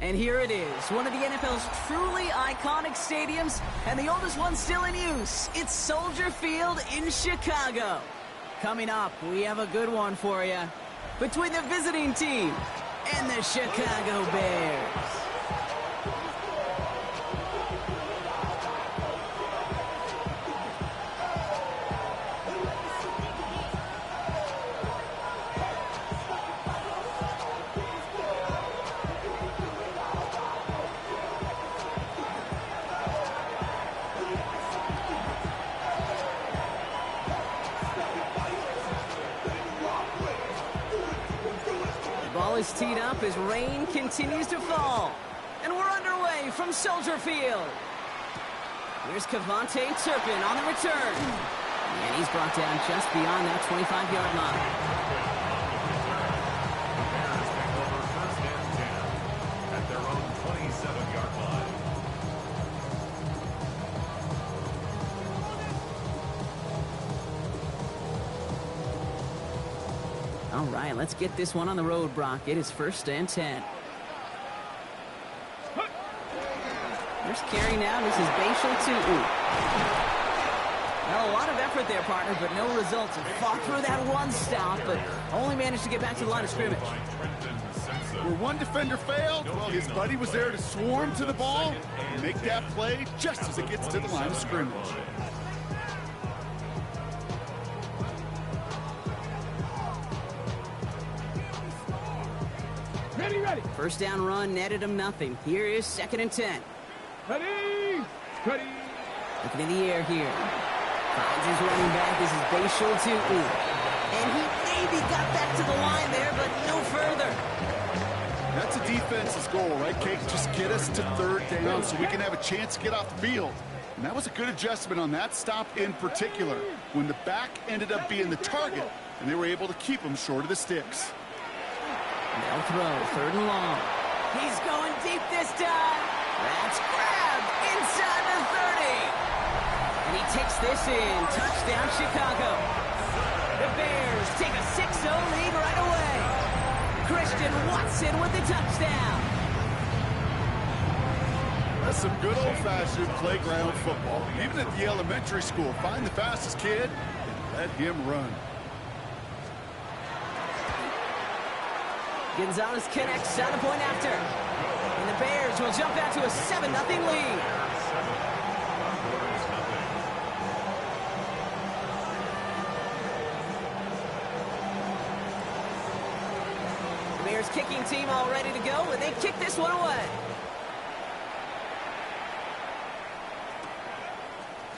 And here it is, one of the NFL's truly iconic stadiums, and the oldest one still in use. It's Soldier Field in Chicago. Coming up, we have a good one for you. Between the visiting team and the Chicago Bears. Is teed up as rain continues to fall. And we're underway from Soldier Field. Here's KaVontae Turpin on the return. And he's brought down just beyond that 25-yard line. At their own 27-yard line. All right, let's get this one on the road, Brock. It is 1st and 10. There's carry now. This is Bashal Tu'u. Well, a lot of effort there, partner, but no results. Fought through that one stop, but only managed to get back to the line of scrimmage. Where one defender failed, well, his buddy was there to swarm to the ball and make that play just as it gets to the line of scrimmage. Ready. 1st down run netted him nothing. Here is 2nd and 10. Ready. Looking in the air here. Finds his running back. This is Bashal Tu'u. And he maybe got back to the line there, but no further. That's a defense's goal, right, Kate? Just get us to 3rd down so we can have a chance to get off the field. And that was a good adjustment on that stop in particular, when the back ended up being the target, and they were able to keep him short of the sticks. They'll throw 3rd and long. He's going deep this time. That's grabbed inside the 30. And he takes this in. Touchdown, Chicago. The Bears take a 6-0 lead right away. Christian Watson with the touchdown. That's some good old-fashioned playground football. Even at the elementary school, find the fastest kid and let him run. Gonzalez connects on the point after. And the Bears will jump out to a 7-0 lead. The Bears kicking team all ready to go, and they kick this one away.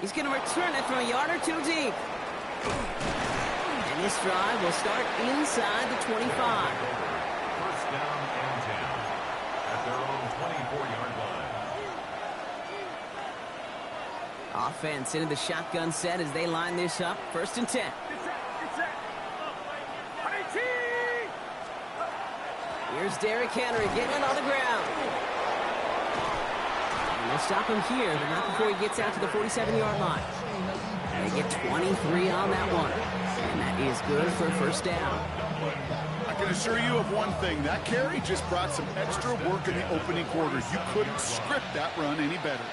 He's going to return it from a yard or two deep. And this drive will start inside the 25. Down and 10 at their own 24-yard line. Offense into the shotgun set as they line this up. 1st and 10. Here's Derrick Henry getting it on the ground. And they'll stop him here, but not before he gets out to the 47-yard line. They get 23 on that one. And that is good for a 1st down. I can assure you of one thing. That carry just brought some extra work in the opening quarter. You couldn't script that run any better.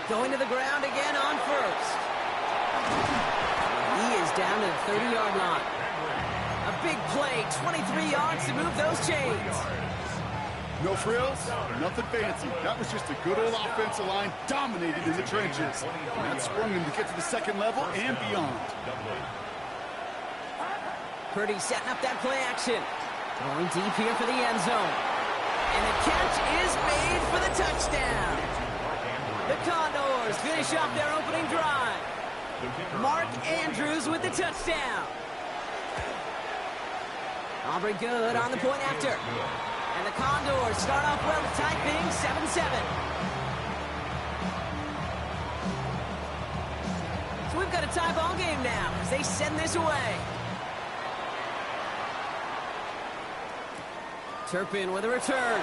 Going to the ground again on 1st. He is down to the 30-yard line. A big play, 23 yards to move those chains. No frills, nothing fancy. That was just a good old offensive line dominated in the trenches. And that sprung him to get to the 2nd level and beyond. Purdy setting up that play action. Going deep here for the end zone. And the catch is made for the touchdown. The Condors finish off their opening drive. Mark Andrews with the touchdown. Aubrey Good on the point after. And the Condors start off well to tie things 7-7. So we've got a tie ball game now as they send this away. Turpin with a return.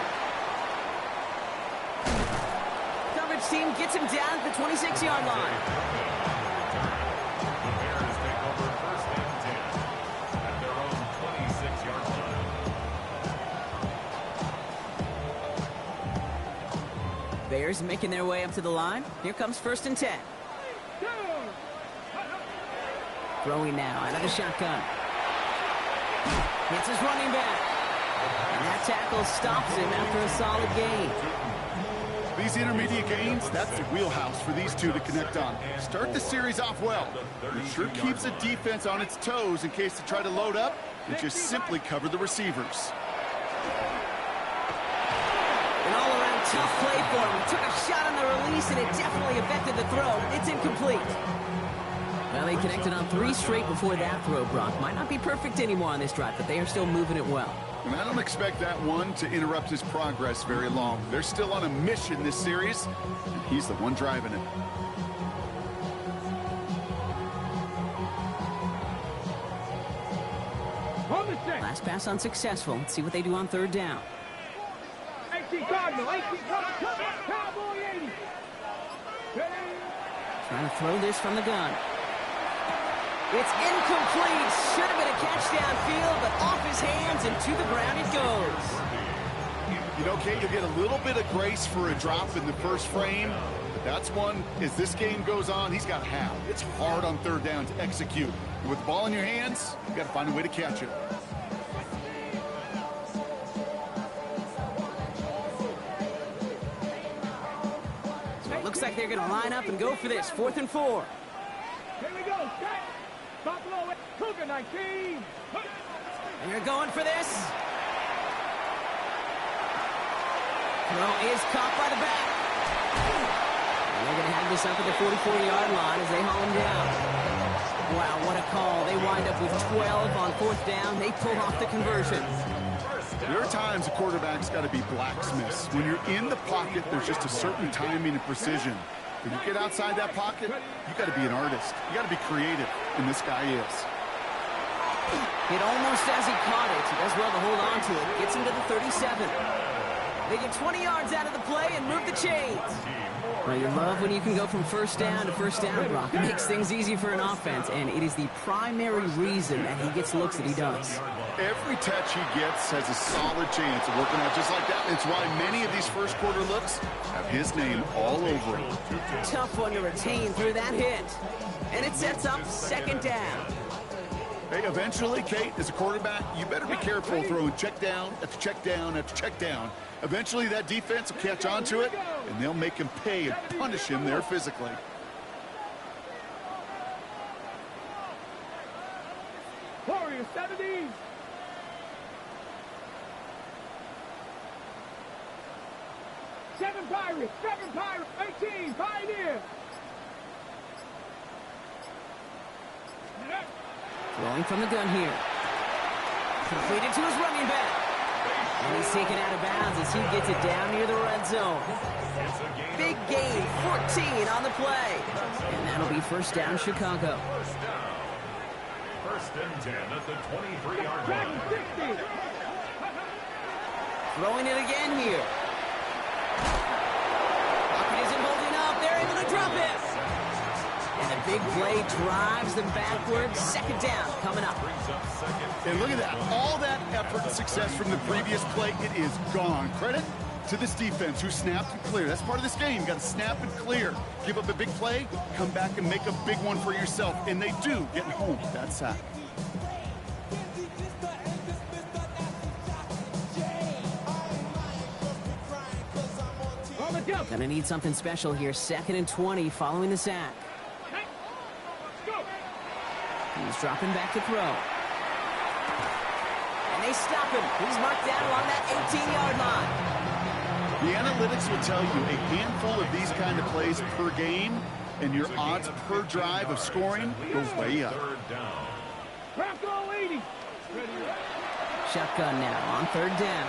Coverage team gets him down at the 26-yard line. The Bears take over 1st and 10 at their own 26-yard line. Bears making their way up to the line. Here comes 1st and 10. Throwing now out of the shotgun. Hits his running back. And that tackle stops him after a solid gain. These intermediate gains, that's the wheelhouse for these two to connect on. Start the series off well. It sure keeps the defense on its toes in case they try to load up and just simply cover the receivers. An all-around tough play for him. He took a shot on the release, and it definitely affected the throw. It's incomplete. Well, they connected on 3 straight before that throw, Brock. Might not be perfect anymore on this drive, but they are still moving it well. And I don't expect that one to interrupt his progress very long. They're still on a mission this series, and he's the one driving it. Last pass unsuccessful. Let's see what they do on 3rd down. Trying to throw this from the gun. It's incomplete. Should have been a catch downfield, but off his hands and to the ground it goes. You know, Kate, you'll get a little bit of grace for a drop in the first frame, but that's one, as this game goes on, he's got half. It's hard on 3rd down to execute. And with the ball in your hands, you got to find a way to catch it. So it looks like they're going to line up and go for this. 4th and 4. Here we go. Buffalo, Cougar 19. And you're going for this. Throw is caught by the back. And they're going to have this up at the 44-yard line as they haul him down. Wow, what a call. They wind up with 12 on 4th down. They pull off the conversion. There are times a quarterback's got to be blacksmiths. When you're in the pocket, there's just a certain timing and precision. When you get outside that pocket, you got to be an artist. You got to be creative, and this guy is. Hit almost as he caught it. He does well to hold on to it. Gets him to the 37. They get 20 yards out of the play and move the chains. Well, you love when you can go from 1st down to 1st down, Brock. It makes things easy for an offense, and it is the primary reason that he gets looks that he does. Every touch he gets has a solid chance of working out just like that. It's why many of these first quarter looks have his name all over it. Tough one to retain through that hit. And it sets up 2nd down. Hey, eventually, Kate, as a quarterback, you better be careful throwing check down after check down after check down. Eventually, that defense will catch on to it, and they'll make him pay and punish him there physically. Warriors 70. Seven Pirates, 18, Pioneer. Throwing from the gun here. Completed to his running back. And he's taken out of bounds as he gets it down near the red zone. Big gain, 14 on the play. And that'll be 1st down, Chicago. 1st and 10 at the 23-yard line. Throwing it again here. Pocket isn't holding up. They're able to drop it. And the big play drives them backwards. 2nd down coming up. And look at that. All that effort and success from the previous play, it is gone. Credit to this defense who snapped and cleared. That's part of this game. You got to snap and clear. Give up a big play, come back and make a big one for yourself. And they do, getting home with that sack. Gonna need something special here. 2nd and 20 following the sack. He's dropping back to throw. And they stop him. He's marked down along that 18-yard line. The analytics will tell you a handful of these kind of plays per game, and your odds per drive of scoring go way up. Shotgun now on 3rd down.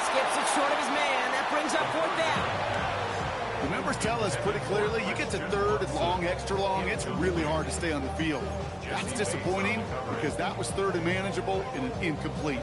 Skips it short of his man. That brings up 4th down. The numbers tell us pretty clearly, you get to 3rd and long, extra long, it's really hard to stay on the field. That's disappointing because that was 3rd and manageable and an incomplete.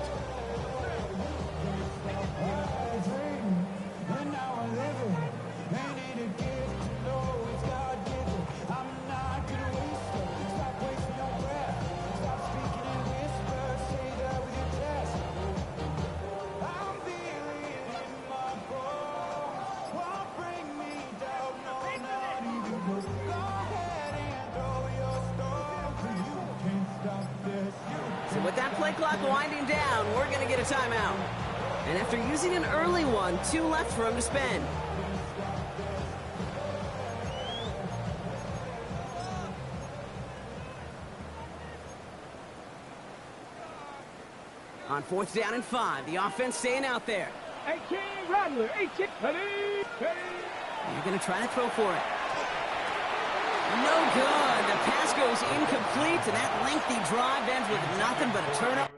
that play clock winding down, we're going to get a timeout. And after using an early one, 2 left for him to spend. On 4th down and 5, the offense staying out there. 18, Rattler, 18, ready. You're going to try to throw for it. No good. The pass goes incomplete, and that lengthy drive ends with nothing but a turnover.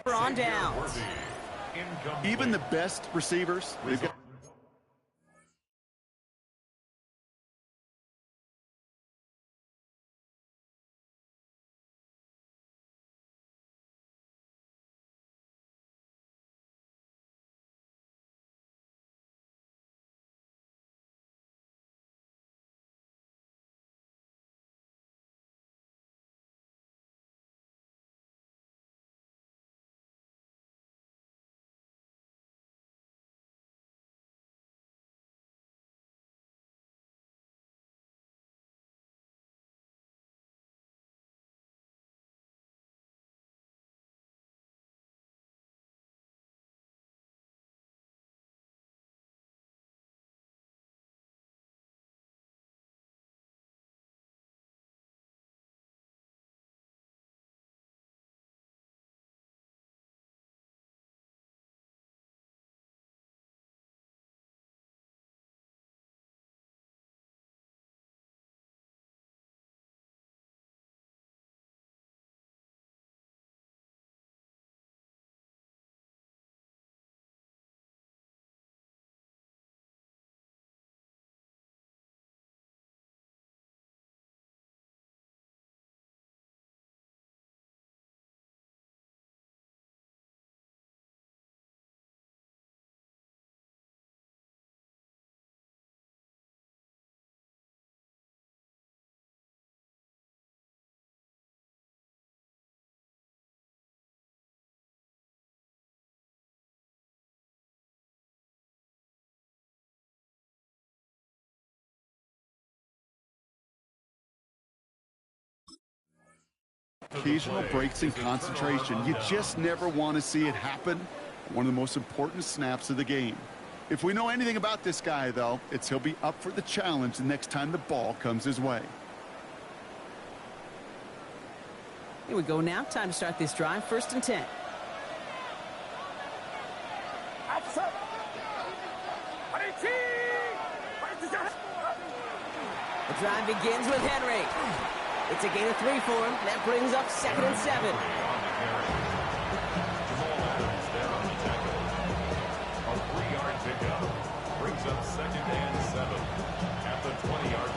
On downs. Even the best receivers, they've got occasional breaks in concentration. You just never want to see it happen. One of the most important snaps of the game. If we know anything about this guy, though, it's he'll be up for the challenge the next time the ball comes his way. Here we go now. Time to start this drive. 1st and 10. The drive begins with Henry. It's a gain of 3 for him. That brings up 2nd and 7. Jamal Adams there on the tackle. A 3-yard pickup brings up 2nd and 7 at the 20-yard